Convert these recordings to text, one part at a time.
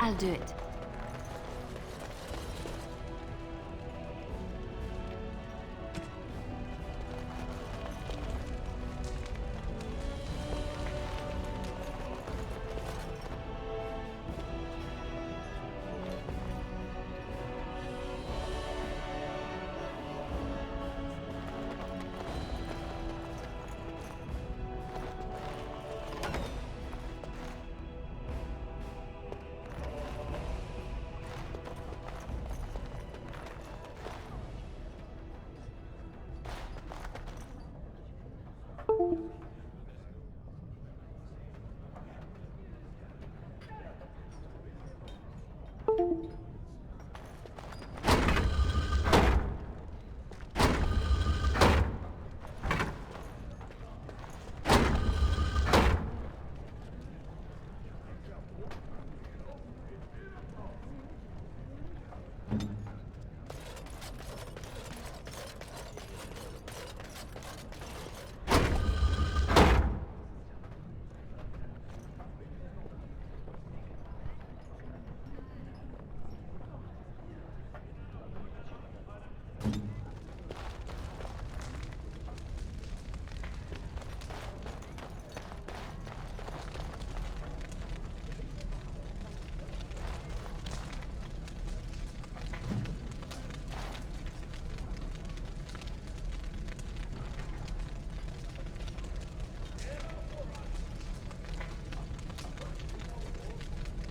I'll do it.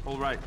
All right.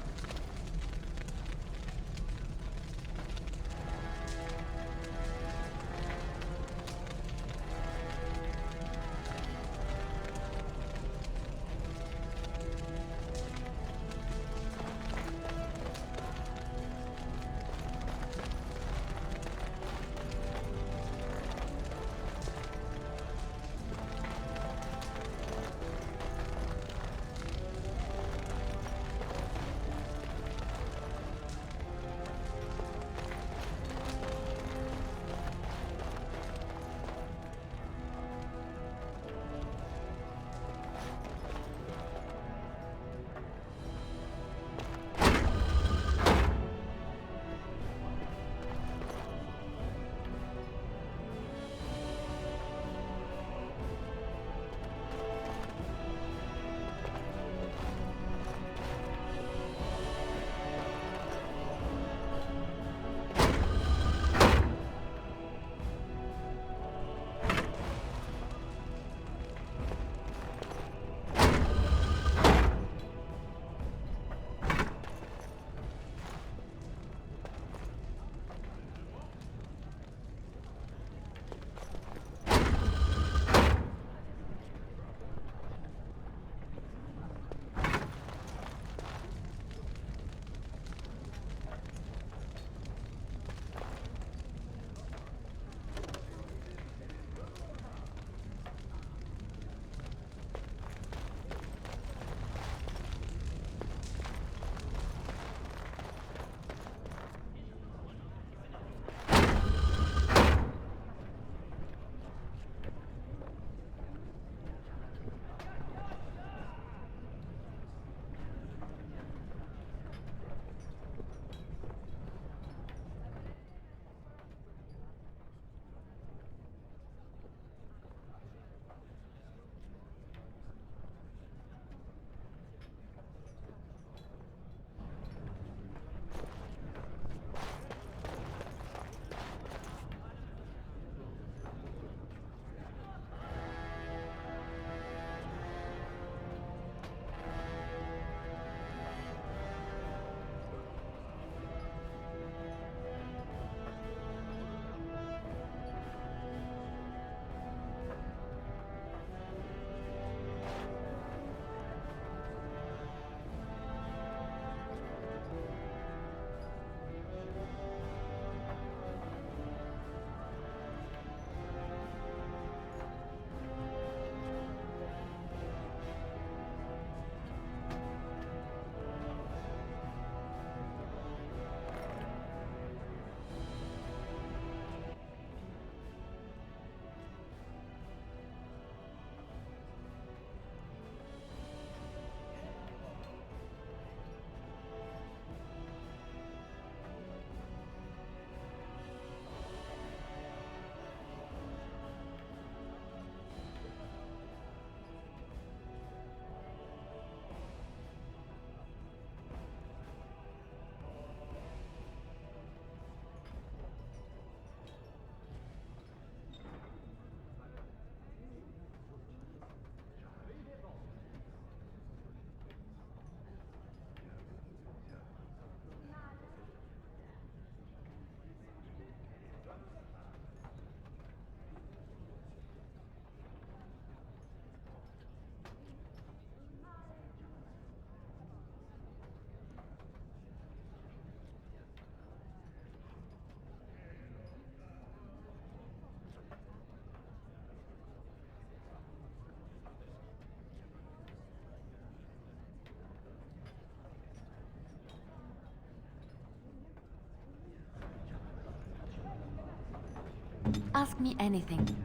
Ask me anything.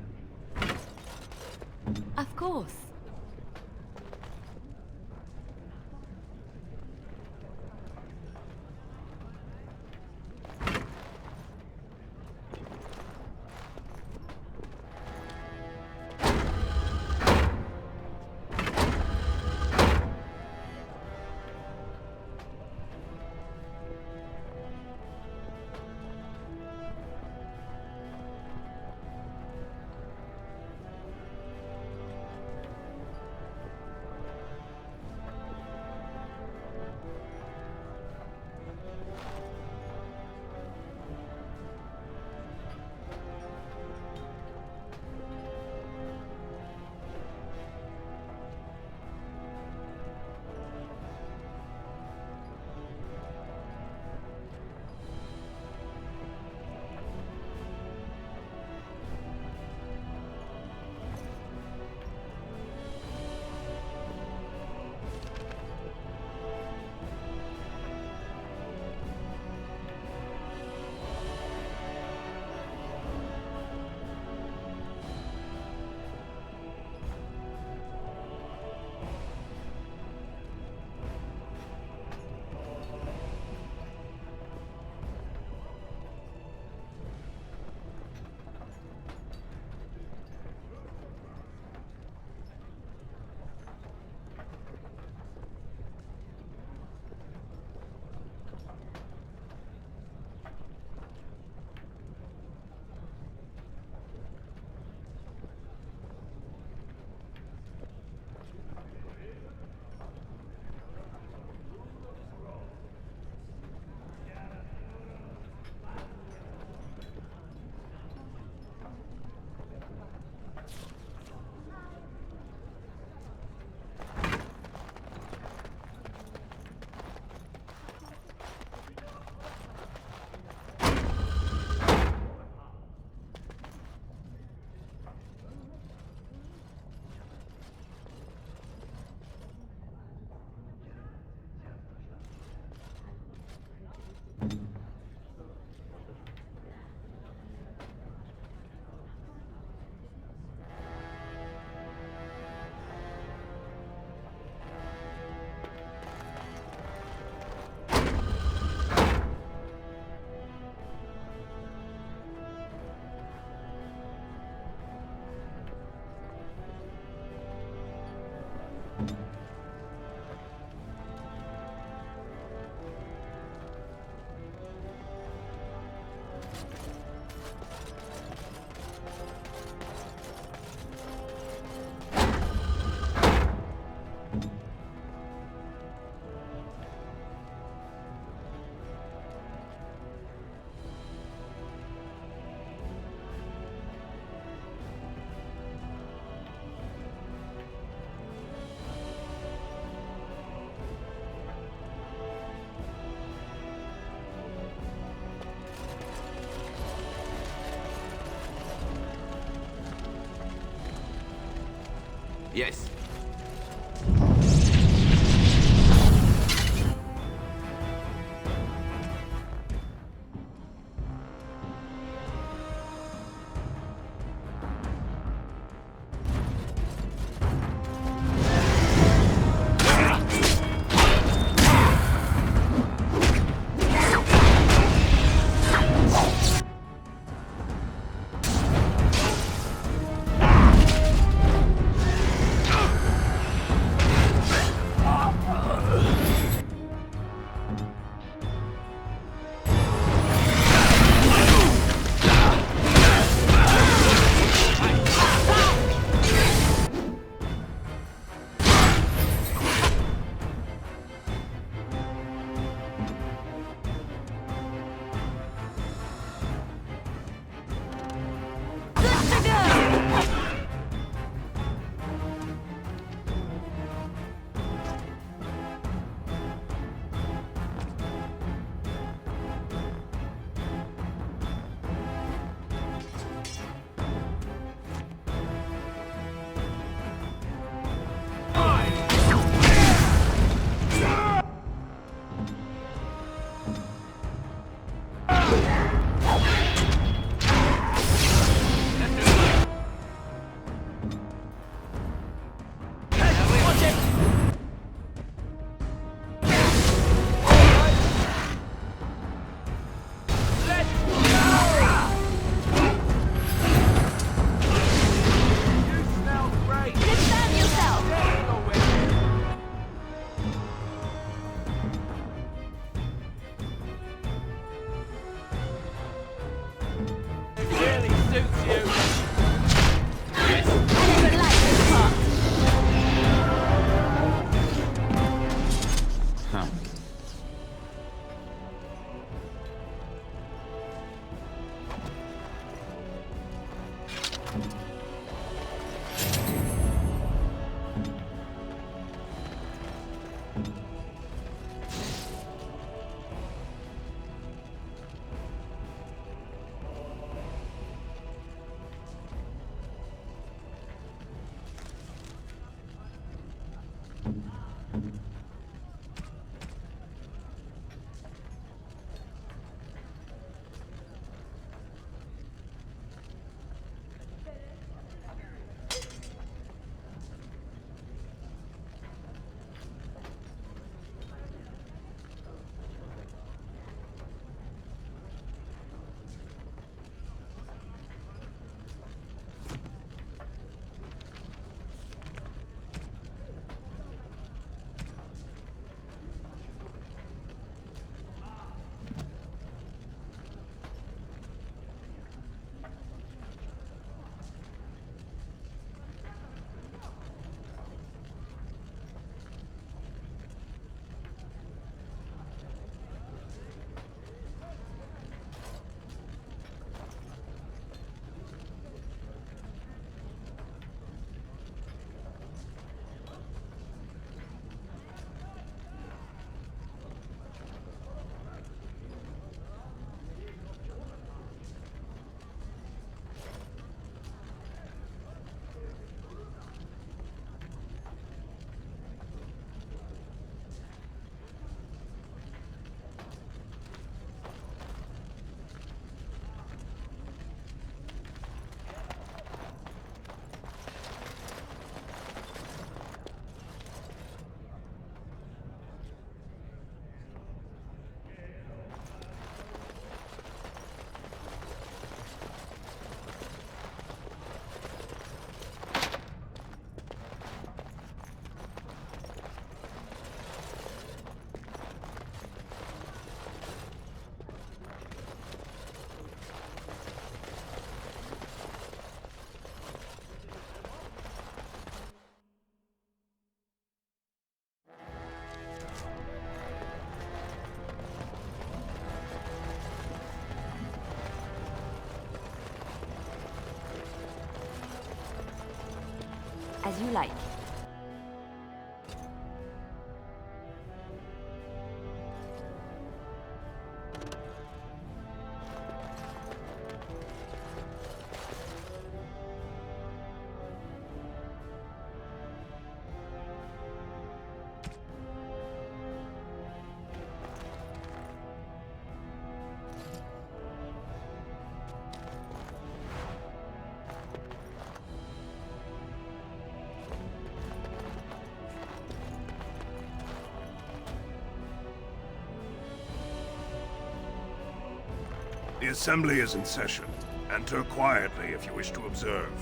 Of course. Yes. you. Yes. I never liked this part. Huh. As you like. The assembly is in session. Enter quietly if you wish to observe.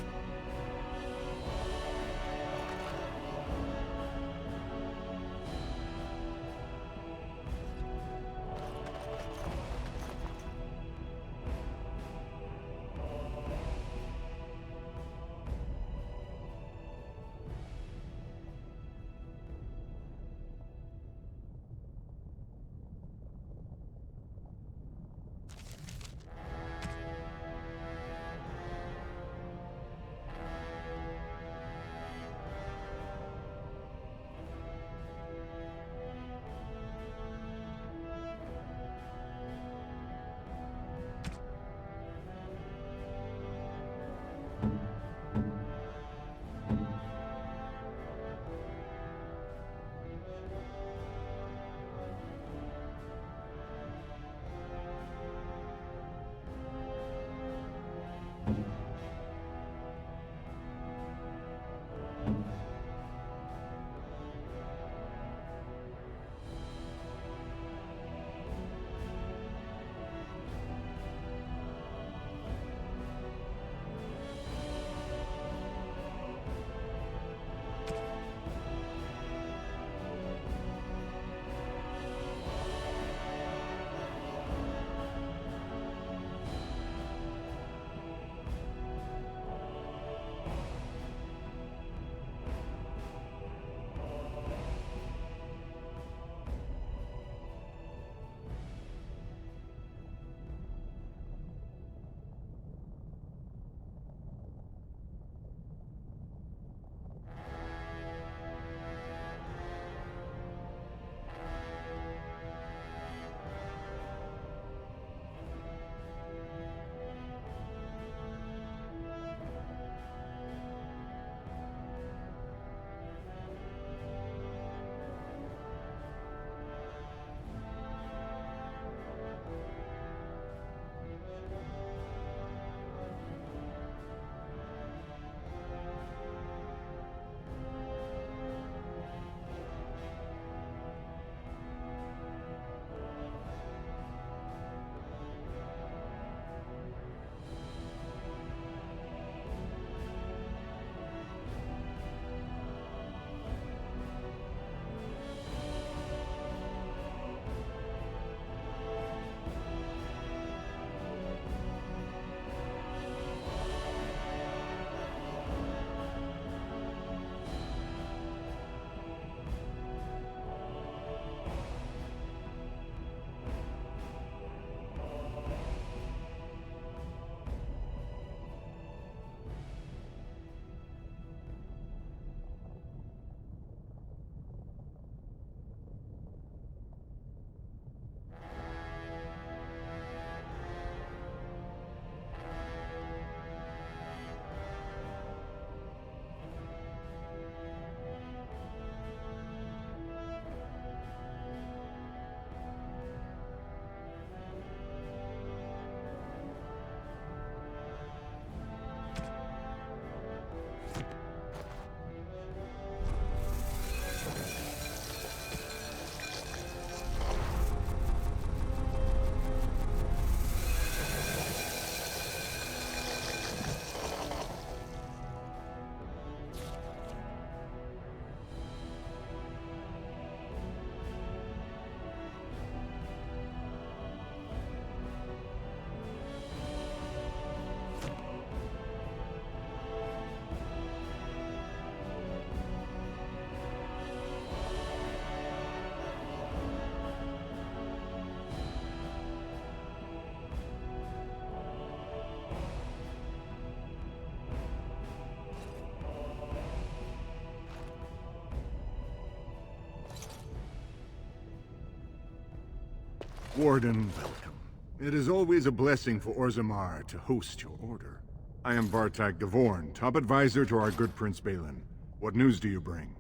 Warden, welcome. It is always a blessing for Orzammar to host your order. I am Vartag Gavorn, top advisor to our good Prince Balin. What news do you bring?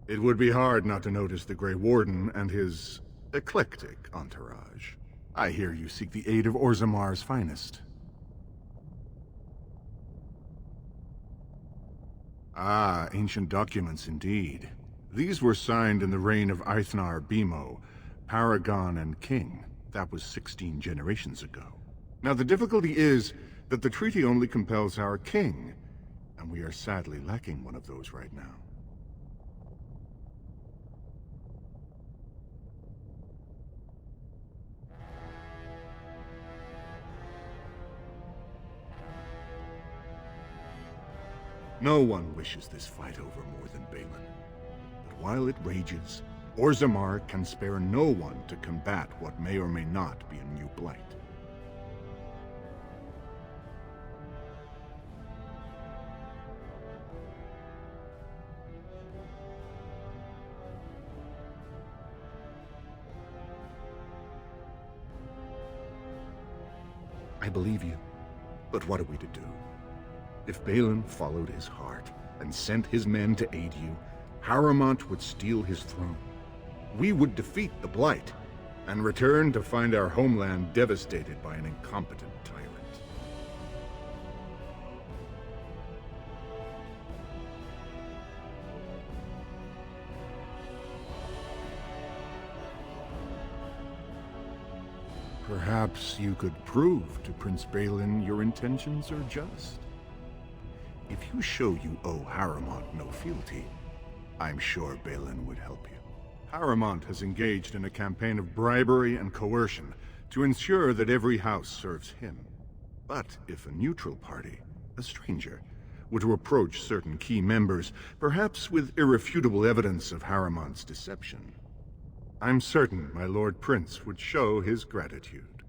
It would be hard not to notice the Grey Warden and his eclectic entourage. I hear you seek the aid of Orzammar's finest. Ah, ancient documents indeed. These were signed in the reign of Eithnar Bimo, Paragon and King. That was 16 generations ago. Now the difficulty is that the treaty only compels our king, and we are sadly lacking one of those right now. No one wishes this fight over more than Balin. But while it rages, Orzammar can spare no one to combat what may or may not be a new blight. I believe you, but what are we to do? If Balin followed his heart and sent his men to aid you, Harrowmont would steal his throne. We would defeat the Blight and return to find our homeland devastated by an incompetent tyrant. Perhaps you could prove to Prince Balin your intentions are just. If you show you owe Harrowmont no fealty, I'm sure Balin would help you. Harrowmont has engaged in a campaign of bribery and coercion to ensure that every house serves him. But if a neutral party, a stranger, were to approach certain key members, perhaps with irrefutable evidence of Harrowmont's deception, I'm certain my Lord Prince would show his gratitude.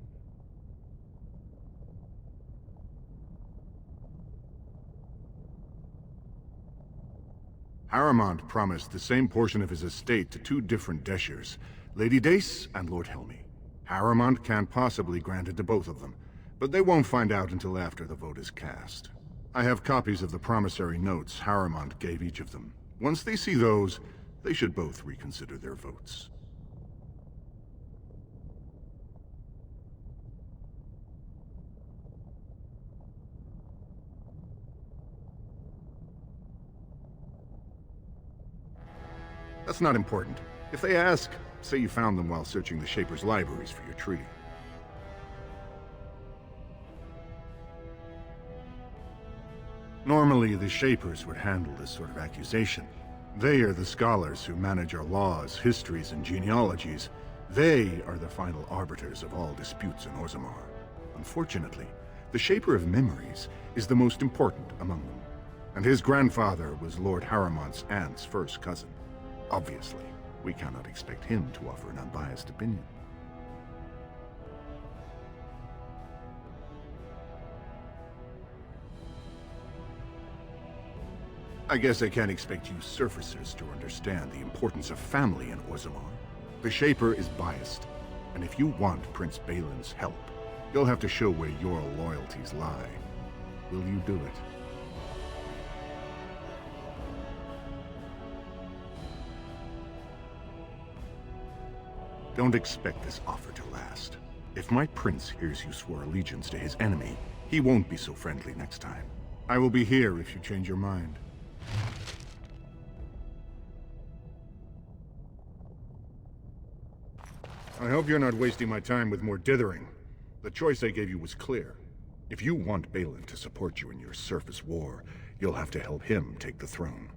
Harrowmont promised the same portion of his estate to two different Deshers, Lady Dace and Lord Helmy. Harrowmont can't possibly grant it to both of them, but they won't find out until after the vote is cast. I have copies of the promissory notes Harrowmont gave each of them. Once they see those, they should both reconsider their votes. That's not important. If they ask, say you found them while searching the Shaper's libraries for your treaty. Normally, the Shapers would handle this sort of accusation. They are the scholars who manage our laws, histories, and genealogies. They are the final arbiters of all disputes in Orzammar. Unfortunately, the Shaper of Memories is the most important among them, and his grandfather was Lord Harrowmont's aunt's first cousin. Obviously, we cannot expect him to offer an unbiased opinion. I guess I can't expect you surfacers to understand the importance of family in Orzammar. The Shaper is biased, and if you want Prince Balin's help, you'll have to show where your loyalties lie. Will you do it? Don't expect this offer to last. If my prince hears you swore allegiance to his enemy, he won't be so friendly next time. I will be here if you change your mind. I hope you're not wasting my time with more dithering. The choice I gave you was clear. If you want Balin to support you in your surface war, you'll have to help him take the throne.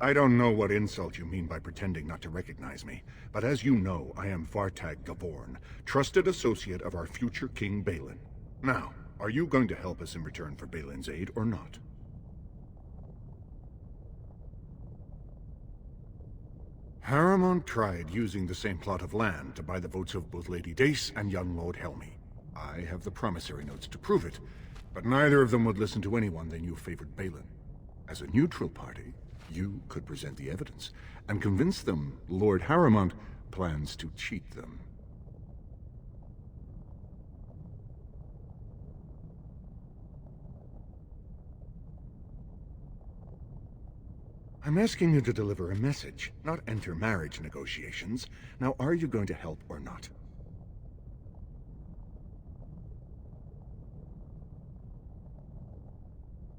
I don't know what insult you mean by pretending not to recognize me, but as you know, I am Vartag Gavorn, trusted associate of our future King Balin. Now, are you going to help us in return for Balin's aid or not? Haramont tried using the same plot of land to buy the votes of both Lady Dace and young Lord Helmy. I have the promissory notes to prove it, but neither of them would listen to anyone they knew favored Balin. As a neutral party, you could present the evidence and convince them Lord Haramont plans to cheat them. I'm asking you to deliver a message, not enter marriage negotiations. Now, are you going to help or not?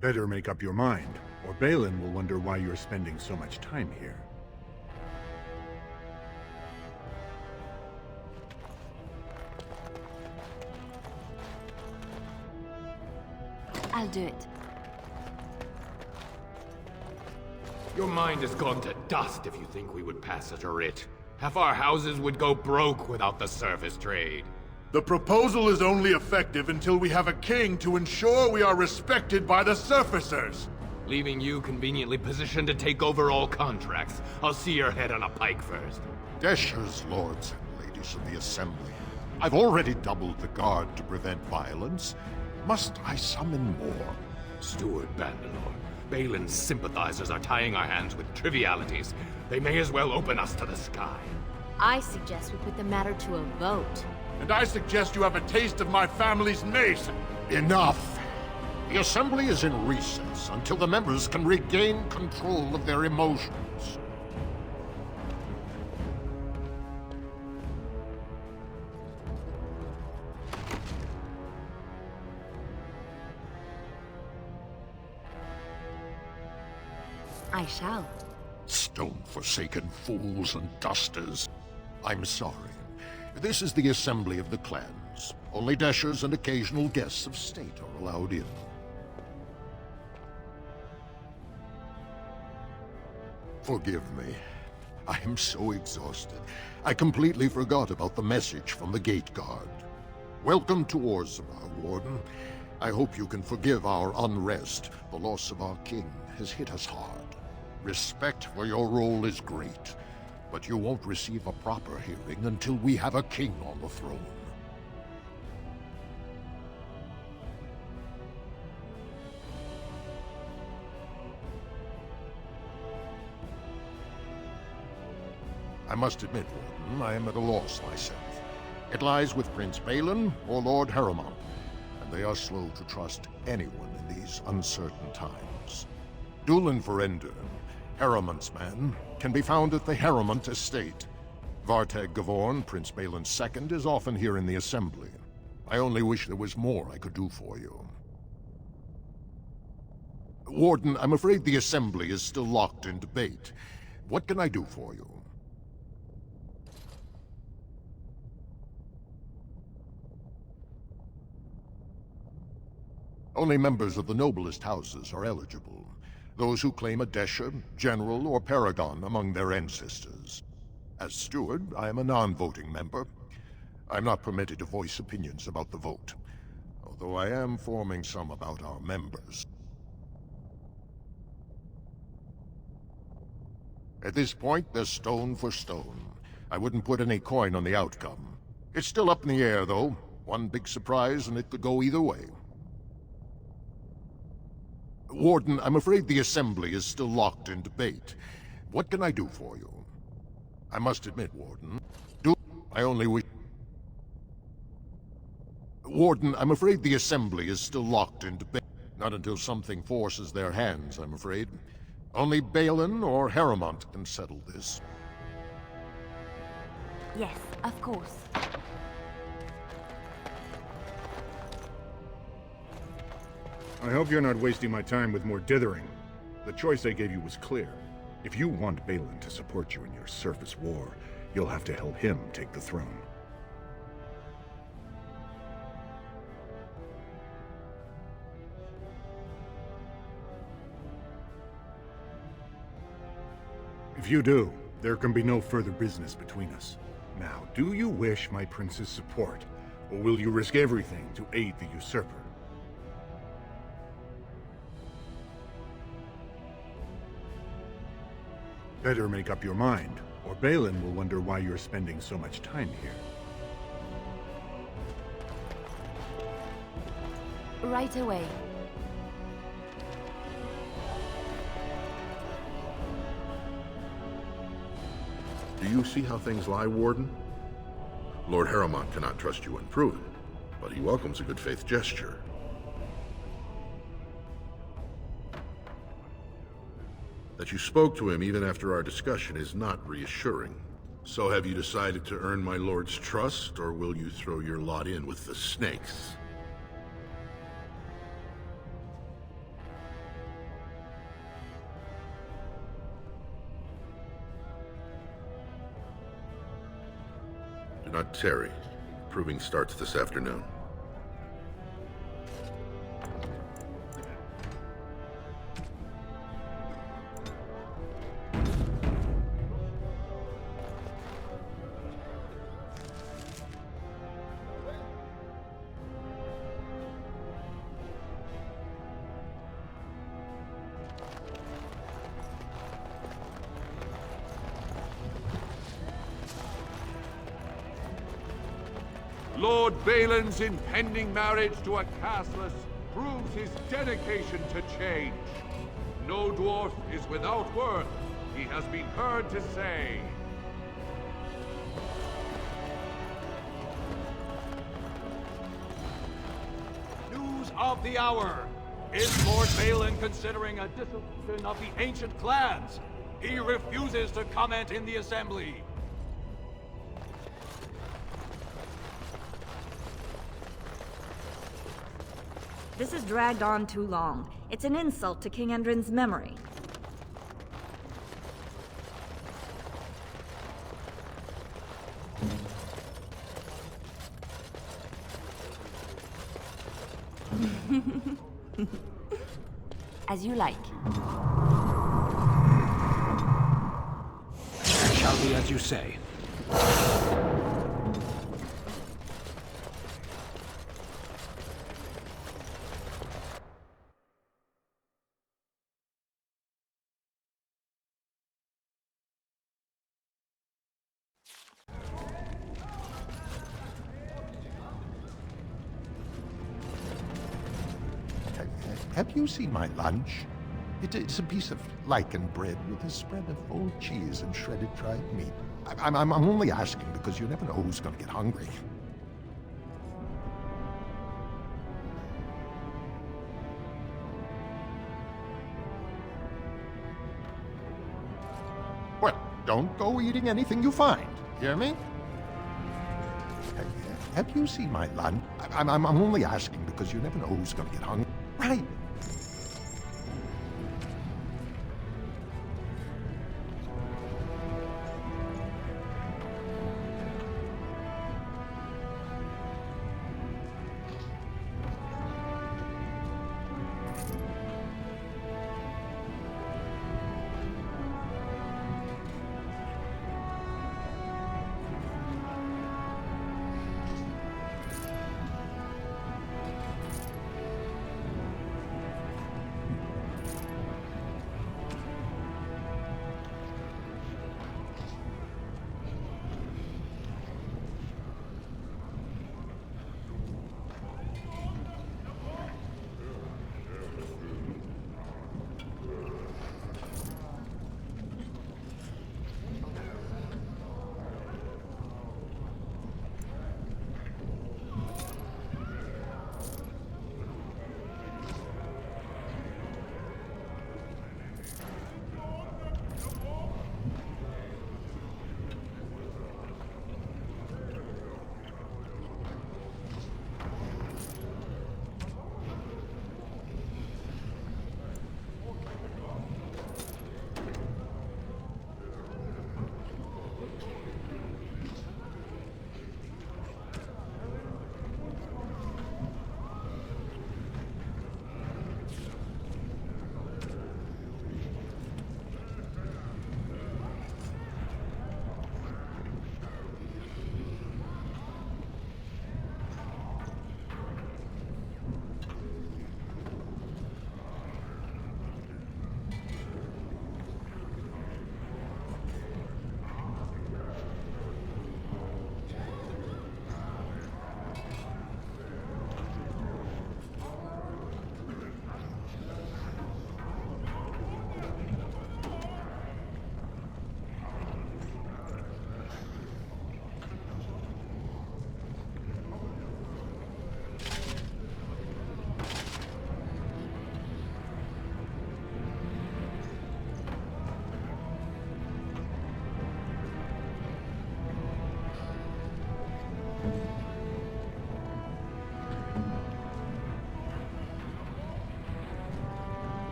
Better make up your mind, or Balin will wonder why you're spending so much time here. I'll do it. Your mind has gone to dust if you think we would pass such a writ. Half our houses would go broke without the surface trade. The proposal is only effective until we have a king to ensure we are respected by the surfacers. Leaving you conveniently positioned to take over all contracts. I'll see your head on a pike first. Desher's lords and ladies of the Assembly. I've already doubled the guard to prevent violence. Must I summon more? Steward Bandelor, Balin's sympathizers are tying our hands with trivialities. They may as well open us to the sky. I suggest we put the matter to a vote. And I suggest you have a taste of my family's mace. Enough! The Assembly is in recess until the members can regain control of their emotions. I shall. Stone-forsaken fools and dusters. I'm sorry. This is the Assembly of the Clans. Only Deshers and occasional guests of state are allowed in. Forgive me. I am so exhausted. I completely forgot about the message from the Gate Guard. Welcome to Orzammar, Warden. I hope you can forgive our unrest. The loss of our king has hit us hard. Respect for your role is great, but you won't receive a proper hearing until we have a king on the throne. I must admit, Warden, I am at a loss myself. It lies with Prince Balin or Lord Haramont, and they are slow to trust anyone in these uncertain times. Dulin Ferender, Haramont's man, can be found at the Haramont estate. Vartag Gavorn, Prince Balin's second, is often here in the Assembly. I only wish there was more I could do for you. Warden, I'm afraid the Assembly is still locked in debate. What can I do for you? Only members of the noblest houses are eligible. Those who claim a Desher, General, or Paragon among their ancestors. As steward, I am a non-voting member. I'm not permitted to voice opinions about the vote, although I am forming some about our members. At this point, they're stone for stone. I wouldn't put any coin on the outcome. It's still up in the air, though. One big surprise, and it could go either way. Warden, I'm afraid the Assembly is still locked in debate. What can I do for you? I must admit, Warden, I only wish... Warden, I'm afraid the Assembly is still locked in debate. Not until something forces their hands, I'm afraid. Only Balin or Haramont can settle this. Yes, of course. I hope you're not wasting my time with more dithering. The choice I gave you was clear. If you want Balin to support you in your surface war, you'll have to help him take the throne. If you do, there can be no further business between us. Now, do you wish my prince's support, or will you risk everything to aid the usurper? Better make up your mind, Or Balin will wonder why you're spending so much time here. Right away. Do you see how things lie, Warden? Lord Harrowmont cannot trust you unproven, but he welcomes a good faith gesture. That you spoke to him even after our discussion is not reassuring. So have you decided to earn my lord's trust, or will you throw your lot in with the snakes? Do not tarry. Proving starts this afternoon. Lord Balin's impending marriage to a castless proves his dedication to change. No dwarf is without worth, he has been heard to say. News of the hour. Is Lord Balin considering a dissolution of the ancient clans? He refuses to comment in the assembly. This has dragged on too long. It's an insult to King Endrin's memory. As you like. Shall be as you say. Have you seen my lunch? It's a piece of lichen bread with a spread of old cheese and shredded dried meat. I'm only asking because you never know who's going to get hungry. Well, don't go eating anything you find. Hear me? Have you seen my lunch? I'm only asking because you never know who's going to get hungry. Right.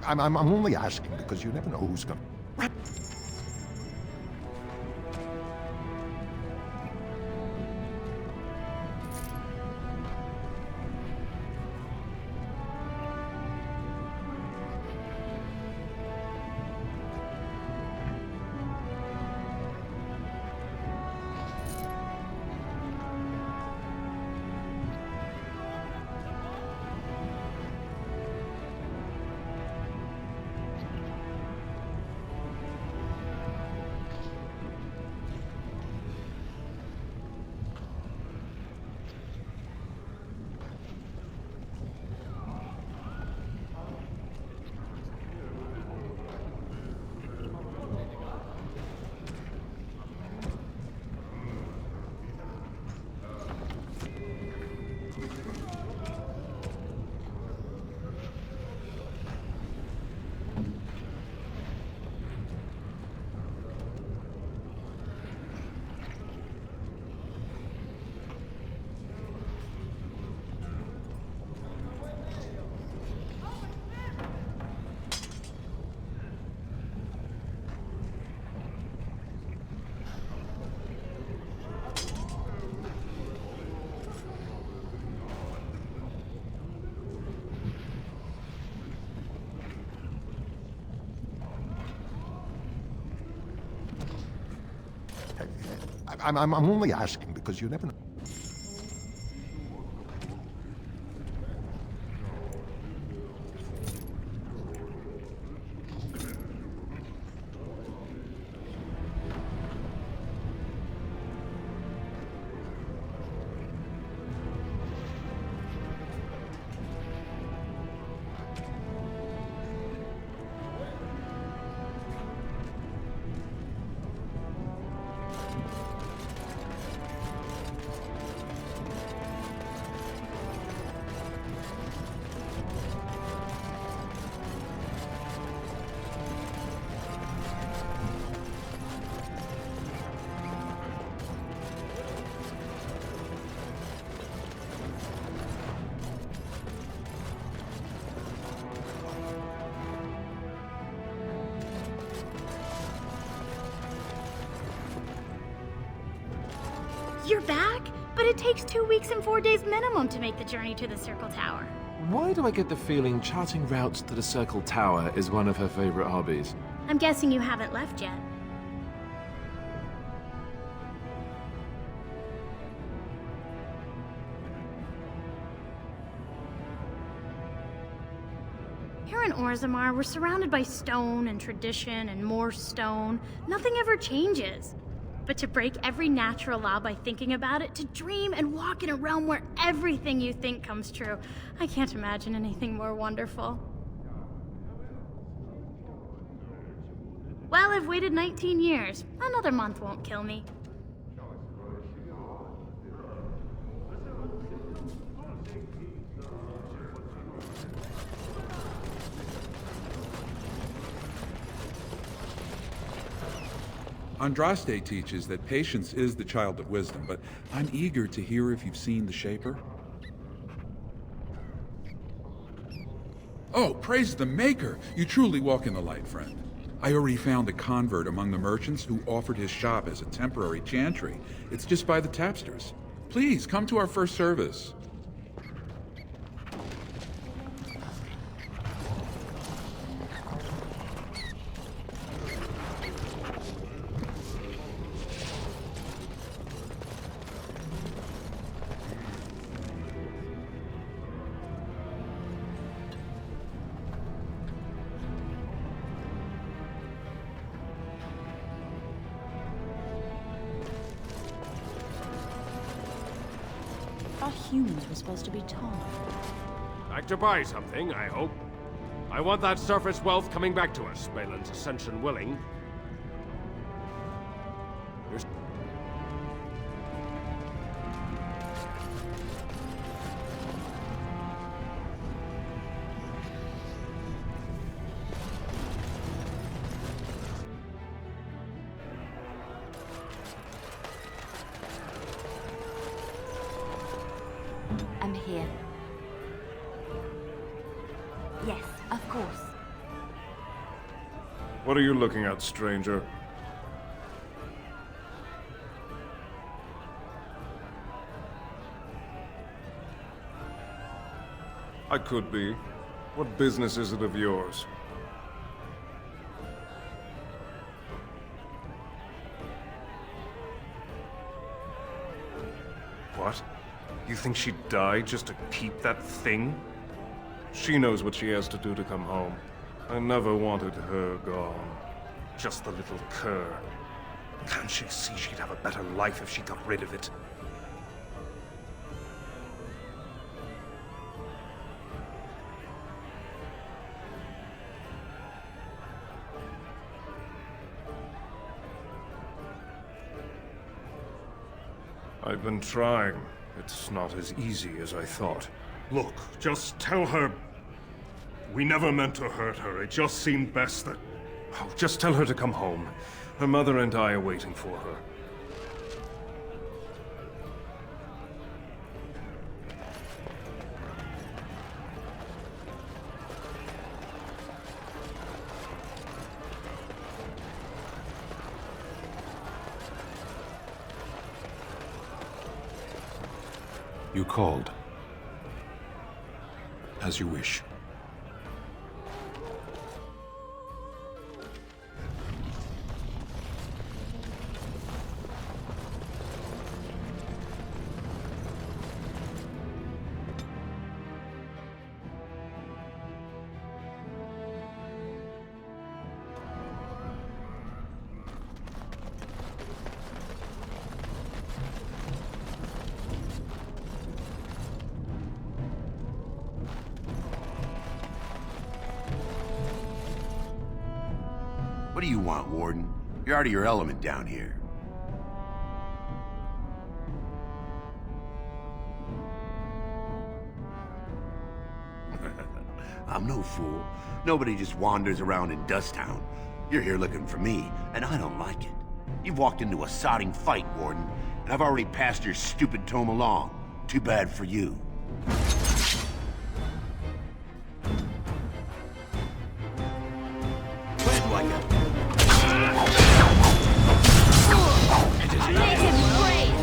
I'm only asking because you never know who's gonna... I'm only asking because you never know. You're back? But it takes 2 weeks and 4 days minimum to make the journey to the Circle Tower. Why do I get the feeling charting routes to the Circle Tower is one of her favorite hobbies? I'm guessing you haven't left yet. Here in Orzammar, we're surrounded by stone and tradition and more stone. Nothing ever changes. But to break every natural law by thinking about it, to dream and walk in a realm where everything you think comes true, I can't imagine anything more wonderful. Well, I've waited 19 years. Another month won't kill me. Andraste teaches that patience is the child of wisdom, but I'm eager to hear if you've seen the Shaper. Oh, praise the Maker! You truly walk in the light, friend. I already found a convert among the merchants who offered his shop as a temporary chantry. It's just by the tapsters. Please, come to our first service. Humans were supposed to be taught. Like to buy something, I hope. I want that surface wealth coming back to us, Balin's ascension willing. I'm here. Yes, of course. What are you looking at, stranger? I could be. What business is it of yours? What? You think she'd die just to keep that thing? She knows what she has to do to come home. I never wanted her gone. Just the little cur. Can't she see she'd have a better life if she got rid of it? I've been trying. It's not as easy as I thought. Look, just tell her... We never meant to hurt her. It just seemed best that... Oh, just tell her to come home. Her mother and I are waiting for her. You called. As you wish. What do you want, Warden? You're out of your element down here. I'm no fool. Nobody just wanders around in Dusttown. You're here looking for me, and I don't like it. You've walked into a sodding fight, Warden, and I've already passed your stupid tome along. Too bad for you. Where do I go? Make him brave!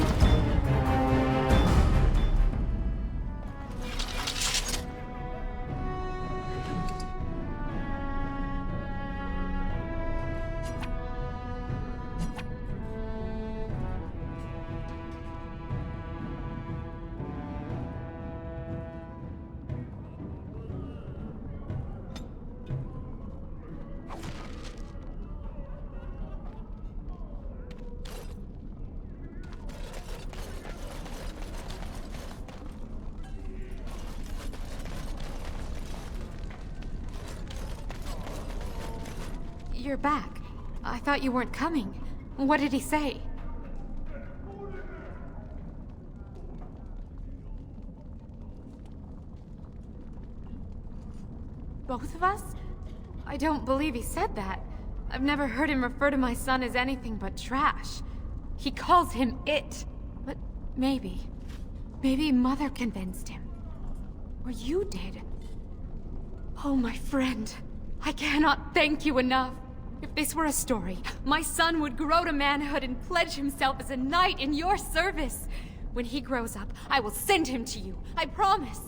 You're back. I thought you weren't coming. What did he say? Both of us? I don't believe he said that. I've never heard him refer to my son as anything but trash. He calls him it. But maybe Mother convinced him. Or you did. Oh, my friend. I cannot thank you enough. If this were a story, my son would grow to manhood and pledge himself as a knight in your service. When he grows up, I will send him to you. I promise.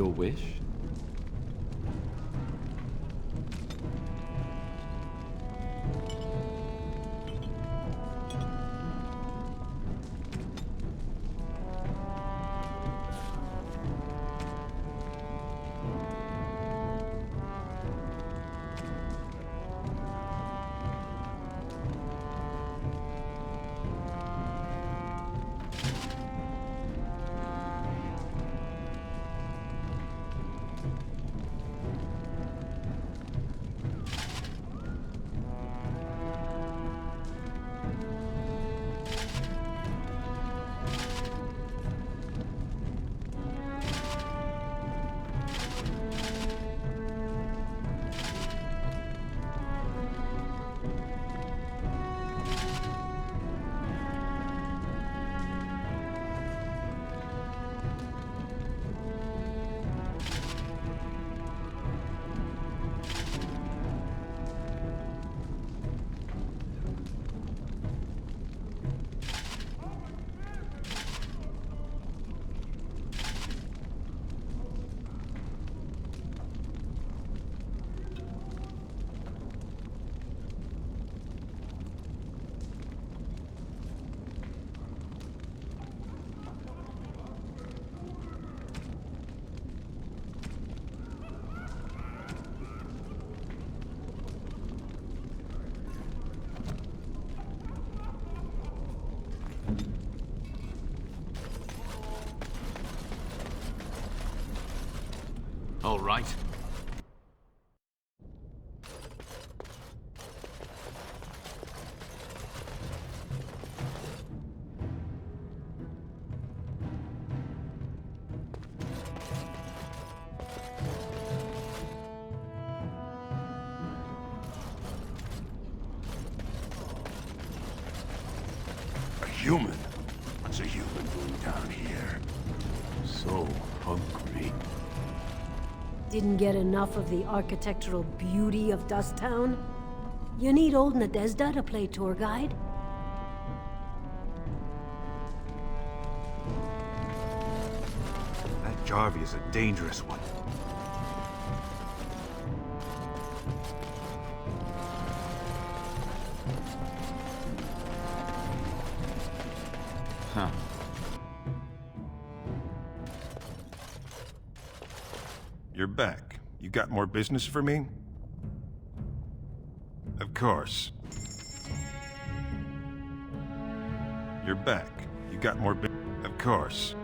your wish? All right. A human? What's a human doing down here? So hungry. Didn't get enough of the architectural beauty of Dust Town? You need old Nadezda to play tour guide? That Jarvie is a dangerous one. Huh. You're back. You got more business for me? Of course. You're back. You got more Of course.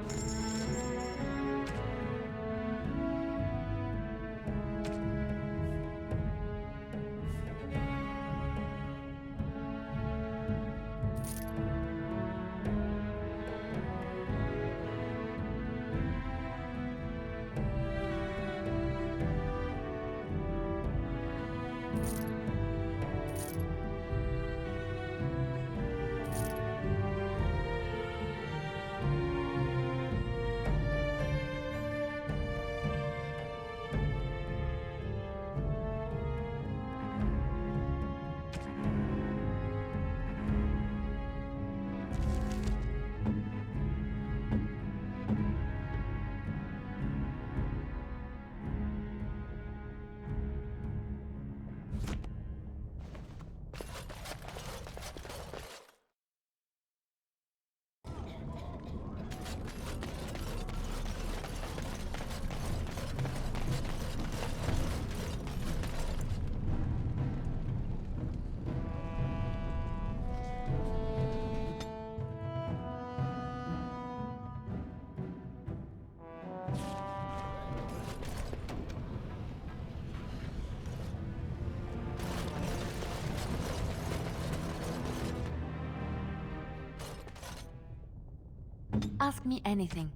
Ask me anything.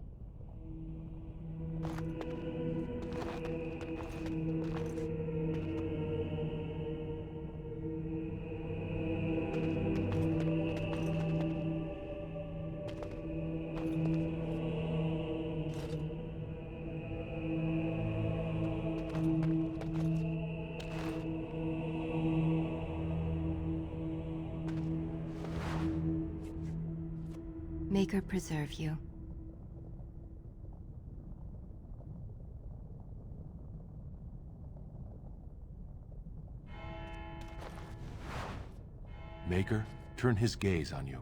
Maker preserve you. Maker, turn his gaze on you.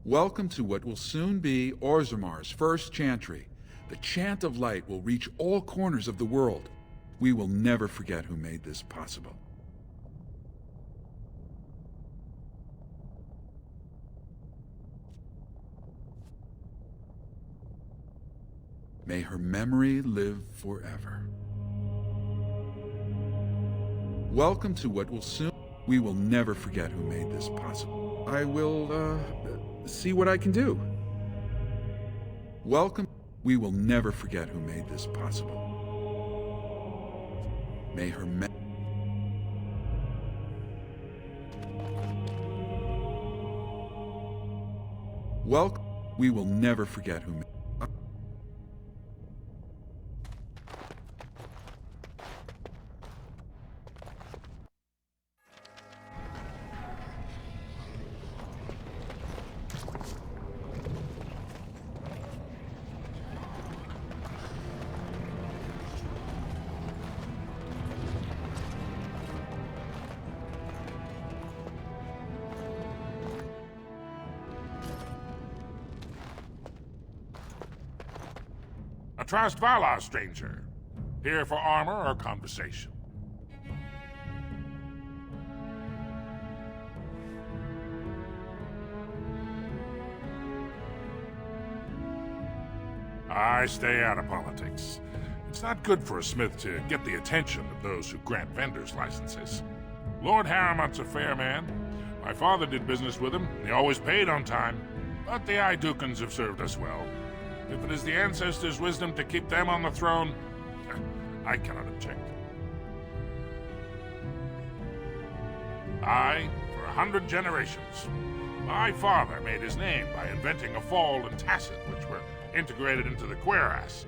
Welcome to what will soon be Orzammar's first chantry. The chant of light will reach all corners of the world. We will never forget who made this possible. May her memory live forever. Welcome to what will soon... We will never forget who made this possible. I will, see what I can do. Welcome. We will never forget who made this possible. May her Welcome. We will never forget who made... Atrast Valar, stranger. Here for armor or conversation? I stay out of politics. It's not good for a smith to get the attention of those who grant vendors licenses. Lord Harrowmont's a fair man. My father did business with him. He always paid on time. But the Aedukans have served us well. If it is the ancestors' wisdom to keep them on the throne, I cannot object. Aye, for 100 generations. My father made his name by inventing a fall and tacit, which were integrated into the cuirass.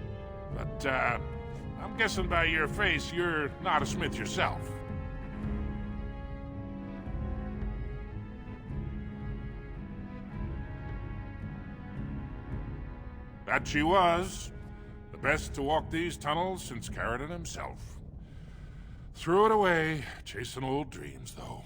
But, I'm guessing by your face you're not a smith yourself. That she was. The best to walk these tunnels since Caridin himself. Threw it away, chasing old dreams, though.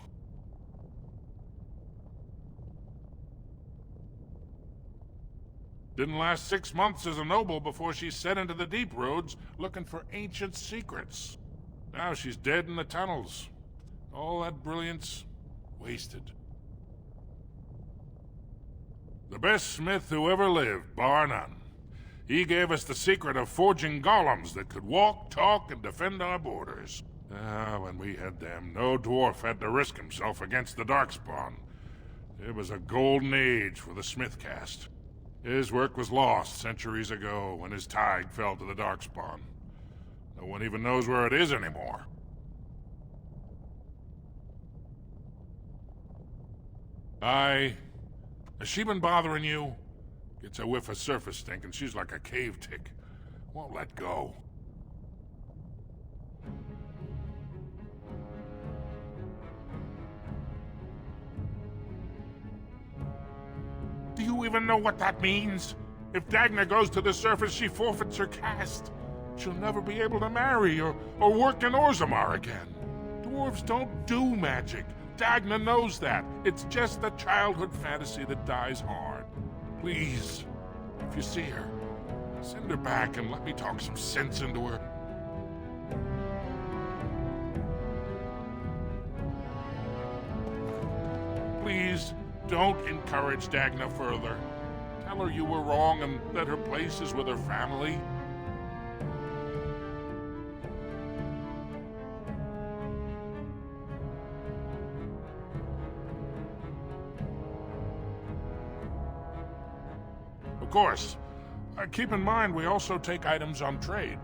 Didn't last 6 months as a noble before she set into the deep roads looking for ancient secrets. Now she's dead in the tunnels. All that brilliance, wasted. The best smith who ever lived, bar none. He gave us the secret of forging golems that could walk, talk, and defend our borders. When we had them, no dwarf had to risk himself against the Darkspawn. It was a golden age for the smith caste. His work was lost centuries ago when his tide fell to the Darkspawn. No one even knows where it is anymore. Has she been bothering you? Gets a whiff of surface stink and she's like a cave tick. Won't let go. Do you even know what that means? If Dagna goes to the surface, she forfeits her caste. She'll never be able to marry or work in Orzammar again. Dwarves don't do magic. Dagna knows that. It's just a childhood fantasy that dies hard. Please, if you see her, send her back and let me talk some sense into her. Please, don't encourage Dagna further. Tell her you were wrong and that her place is with her family. Of course, keep in mind we also take items on trade.